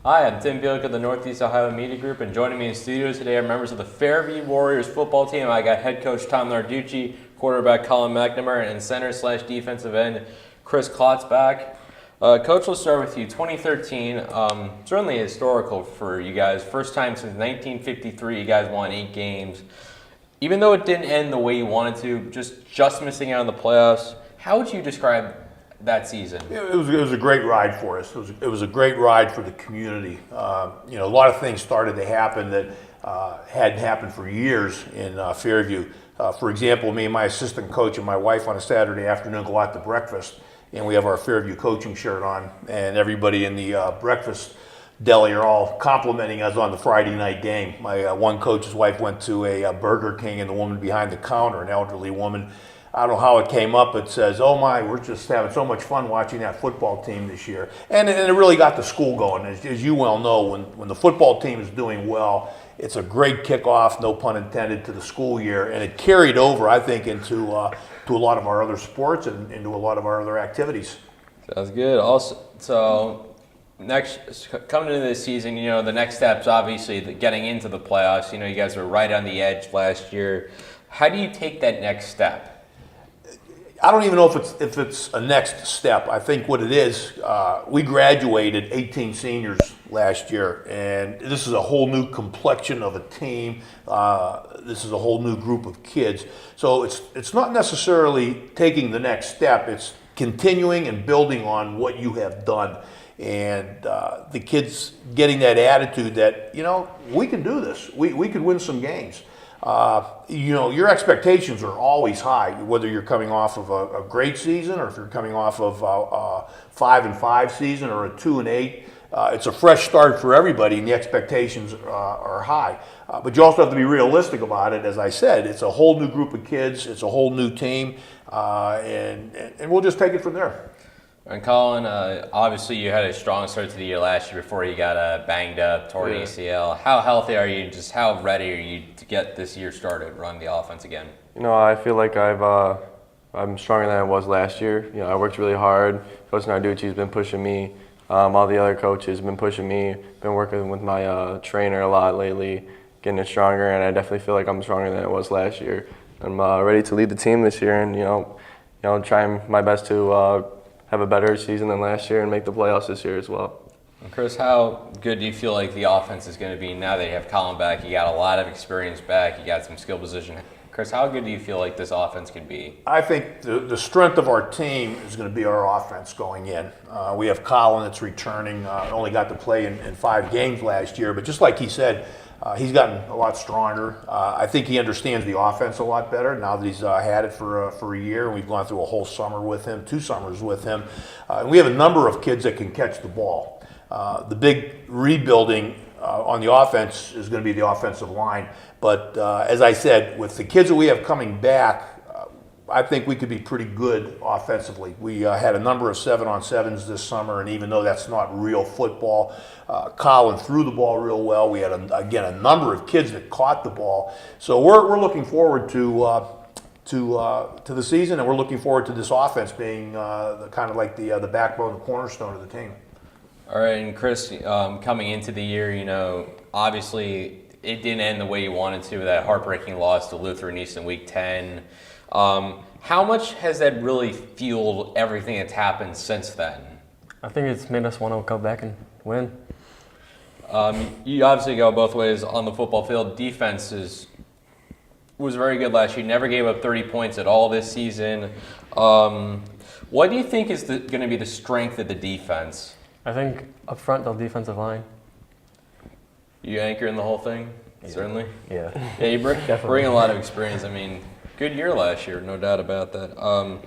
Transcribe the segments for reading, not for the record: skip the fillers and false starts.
Hi, I'm Tim Bielk of the Northeast Ohio Media Group, and joining me in studio today are members of the Fairview Warriors football team. I got head coach Tom Narducci, quarterback Colin McNamara, and center/defensive end Chris Klotzbach. Coach, let's start with you. 2013, certainly historical for you guys. First time since 1953 you guys won 8 games. Even though it didn't end the way you wanted to, just missing out on the playoffs, how would you describe that season? It was a great ride for us. It was a great ride for the community. A lot of things started to happen that hadn't happened for years in Fairview. For example, me and my assistant coach and my wife on a Saturday afternoon go out to breakfast, and we have our Fairview coaching shirt on, and everybody in the breakfast deli are all complimenting us on the Friday night game. My one coach's wife went to a Burger King, and the woman behind the counter, an elderly woman, I don't know how it came up, it says, "Oh my, we're just having so much fun watching that football team this year." And it really got the school going. As you well know, when the football team is doing well, it's a great kickoff, no pun intended, to the school year. And it carried over, I think, into to a lot of our other sports and into a lot of our other activities. Sounds good. Also, so coming into this season, the next step's obviously getting into the playoffs. You guys were right on the edge last year. How do you take that next step? I don't even know if it's a next step. I think what it is, we graduated 18 seniors last year, and this is a whole new complexion of a team. This is a whole new group of kids. So it's not necessarily taking the next step. It's continuing and building on what you have done. And the kids getting that attitude that, we can do this. We could win some games. Your expectations are always high, whether you're coming off of a great season or if you're coming off of a 5-5 season or a 2-8. It's a fresh start for everybody, and the expectations are high. But you also have to be realistic about it. As I said, it's a whole new group of kids. It's a whole new team, and we'll just take it from there. And Colin, obviously you had a strong start to the year last year before you got banged up, tore an ACL. How healthy are you? Just how ready are you to get this year started, run the offense again? I feel like I'm stronger than I was last year. I worked really hard. Coach Narducci's been pushing me. All the other coaches have been pushing me. Been working with my trainer a lot lately, getting it stronger, and I definitely feel like I'm stronger than I was last year. I'm ready to lead the team this year, and trying my best to have a better season than last year and make the playoffs this year as well. And Chris, how good do you feel like the offense is going to be now that you have Colin back? You got a lot of experience back. You got some skill position. Chris, how good do you feel like this offense can be? I think the strength of our team is going to be our offense going in. We have Colin that's returning. Only got to play in 5 games last year, but just like he said, he's gotten a lot stronger. I think he understands the offense a lot better now that he's had it for a year. We've gone through a whole summer with him, 2 summers with him. And we have a number of kids that can catch the ball. The big rebuilding on the offense is going to be the offensive line. But as I said, with the kids that we have coming back, I think we could be pretty good offensively. We had a number of 7-on-7s this summer, and even though that's not real football, Colin threw the ball real well. We had, a number of kids that caught the ball. So we're looking forward to the season, and we're looking forward to this offense being kind of like the backbone, the cornerstone of the team. All right, and Chris, coming into the year, obviously it didn't end the way you wanted to with that heartbreaking loss to Lutheran East in Week 10. How much has that really fueled everything that's happened since then? I think it's made us want to go back and win. You obviously go both ways on the football field. Defense was very good last year. Never gave up 30 points at all this season. What do you think is going to be the strength of the defense? I think up front, the defensive line. You anchor in the whole thing? Yeah. Certainly? Yeah. Yeah, you bring a lot of experience. Good year last year, no doubt about that.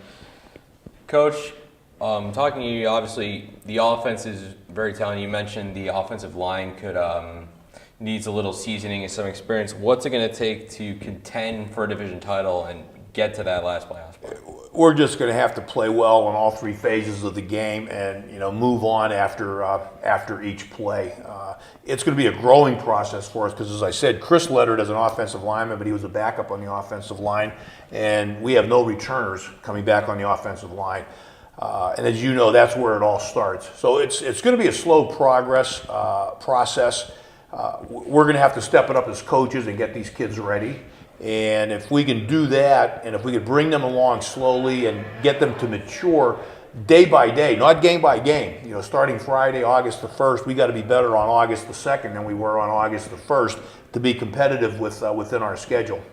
Coach, talking to you, obviously the offense is very talented. You mentioned the offensive line needs a little seasoning and some experience. What's it going to take to contend for a division title and get to that last playoff spot? We're just going to have to play well in all 3 phases of the game, and move on after each play. It's going to be a growing process for us because, as I said, Chris lettered as an offensive lineman, but he was a backup on the offensive line, and we have no returners coming back on the offensive line. And as you know, that's where it all starts. So it's going to be a slow progress process. We're going to have to step it up as coaches and get these kids ready. And if we can do that, and if we can bring them along slowly and get them to mature day by day, not game by game. You know, starting Friday, August the 1st, we got to be better on August the 2nd than we were on August the 1st to be competitive within our schedule.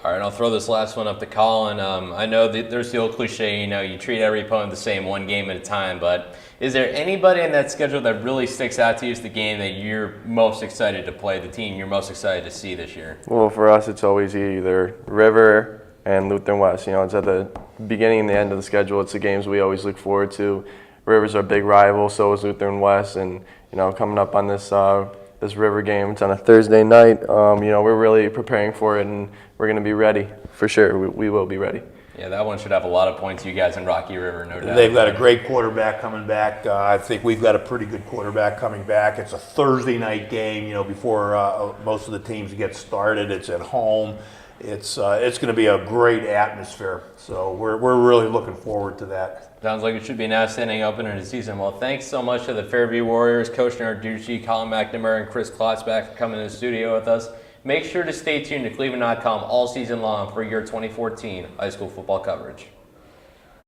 All right, I'll throw this last one up to Colin. I know that there's the old cliche, you know, you treat every opponent the same, one game at a time, but is there anybody in that schedule that really sticks out to you as the game that you're most excited to play, the team you're most excited to see this year? Well, for us, it's always either River and Lutheran West. You know, it's at the beginning and the end of the schedule. It's the games we always look forward to. River's our big rival, so is Lutheran West, and you know, coming up on this this River game, it's on a Thursday night. You know, we're really preparing for it, and we're going to be ready for sure. We will be ready. Yeah, that one should have a lot of points, you guys in Rocky River, no doubt. They've got a great quarterback coming back. I think we've got a pretty good quarterback coming back. It's a Thursday night game, you know, before most of the teams get started. It's at home. It's going to be a great atmosphere. So we're really looking forward to that. Sounds like it should be an outstanding opener to the season. Well, thanks so much to the Fairview Warriors, Coach Narducci, Colin McNamara, and Chris Klotzbach for coming to the studio with us. Make sure to stay tuned to cleveland.com all season long for your 2014 high school football coverage.